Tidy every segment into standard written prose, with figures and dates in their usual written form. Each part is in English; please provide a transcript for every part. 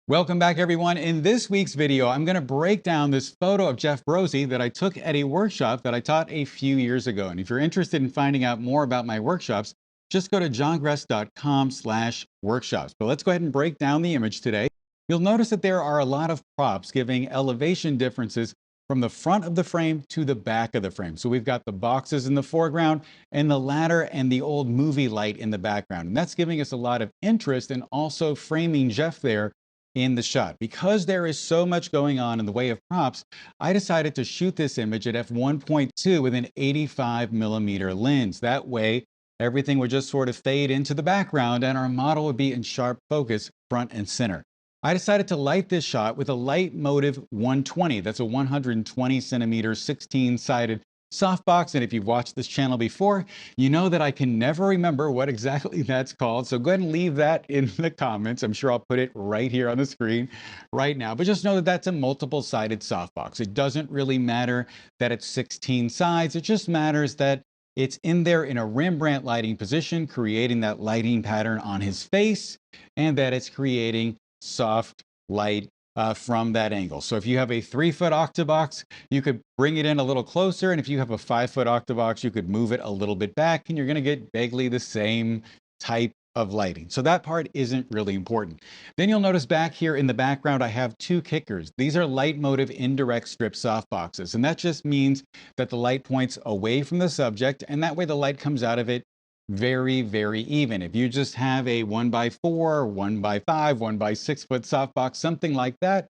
Welcome back, everyone. In this week's video, I'm going to break down this photo of Jeff Brosy that I took at a workshop that I taught a few years ago. And if you're interested in finding out more about my workshops, just go to johngress.com/workshops. But let's go ahead and break down the image today. You'll notice that there are a lot of props giving elevation differences from the front of the frame to the back of the frame. So we've got the boxes in the foreground and the ladder and the old movie light in the background. And that's giving us a lot of interest and also framing Jeff there in the shot. Because there is so much going on in the way of props, I decided to shoot this image at f1.2 with an 85mm lens. That way, everything would just sort of fade into the background and our model would be in sharp focus front and center. I decided to light this shot with a Litemotiv 120. That's a 120cm 16-sided softbox, and if you've watched this channel before, you know that I can never remember what exactly that's called. So go ahead and leave that in the comments. I'm sure I'll put it right here on the screen right now. But just know that that's a multiple-sided softbox. It doesn't really matter that it's 16 sides. It just matters that it's in there in a Rembrandt lighting position, creating that lighting pattern on his face, and that it's creating soft light from that angle. So if you have a 3-foot octabox, you could bring it in a little closer. And if you have a 5-foot octabox, you could move it a little bit back and you're going to get vaguely the same type of lighting. So that part isn't really important. Then you'll notice back here in the background, I have two kickers. These are Litemotiv indirect strip softboxes. And that just means that the light points away from the subject and that way the light comes out of it very, very even. If you just have a 1x4, 1x5, 1x6-foot softbox, something like that,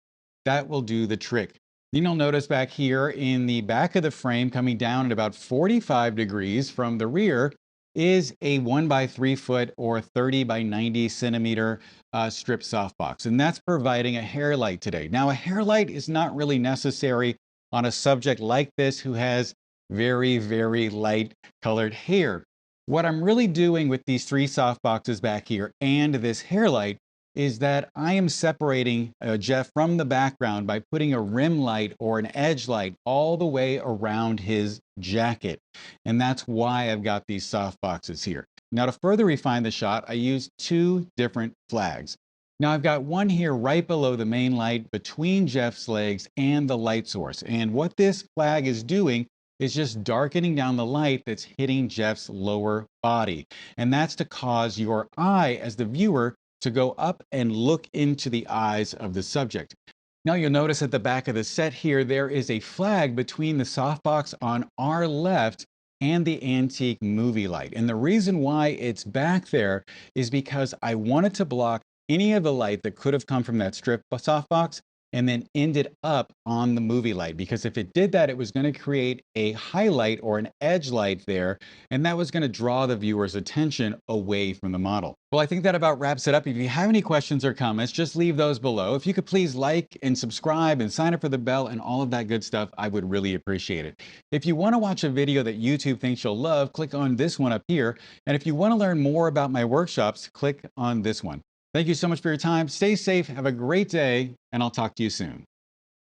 that will do the trick. Then you'll notice back here in the back of the frame, coming down at about 45 degrees from the rear, is a 1x3-foot or 30x90cm strip softbox. And that's providing a hair light today. Now, a hair light is not really necessary on a subject like this who has very, very light colored hair. What I'm really doing with these three softboxes back here and this hair light is that I am separating Jeff from the background by putting a rim light or an edge light all the way around his jacket. And that's why I've got these softboxes here. Now, to further refine the shot, I used two different flags. Now, I've got one here right below the main light between Jeff's legs and the light source. And what this flag is doing is just darkening down the light that's hitting Jeff's lower body. And that's to cause your eye as the viewer to go up and look into the eyes of the subject. Now you'll notice at the back of the set here, there is a flag between the softbox on our left and the antique movie light. And the reason why it's back there is because I wanted to block any of the light that could have come from that strip softbox and then ended up on the movie light. Because if it did that, it was going to create a highlight or an edge light there, and that was going to draw the viewer's attention away from the model. Well, I think that about wraps it up. If you have any questions or comments, just leave those below. If you could please like and subscribe and sign up for the bell and all of that good stuff, I would really appreciate it. If you want to watch a video that YouTube thinks you'll love, click on this one up here. And if you want to learn more about my workshops, click on this one. Thank you so much for your time. Stay safe, have a great day, and I'll talk to you soon.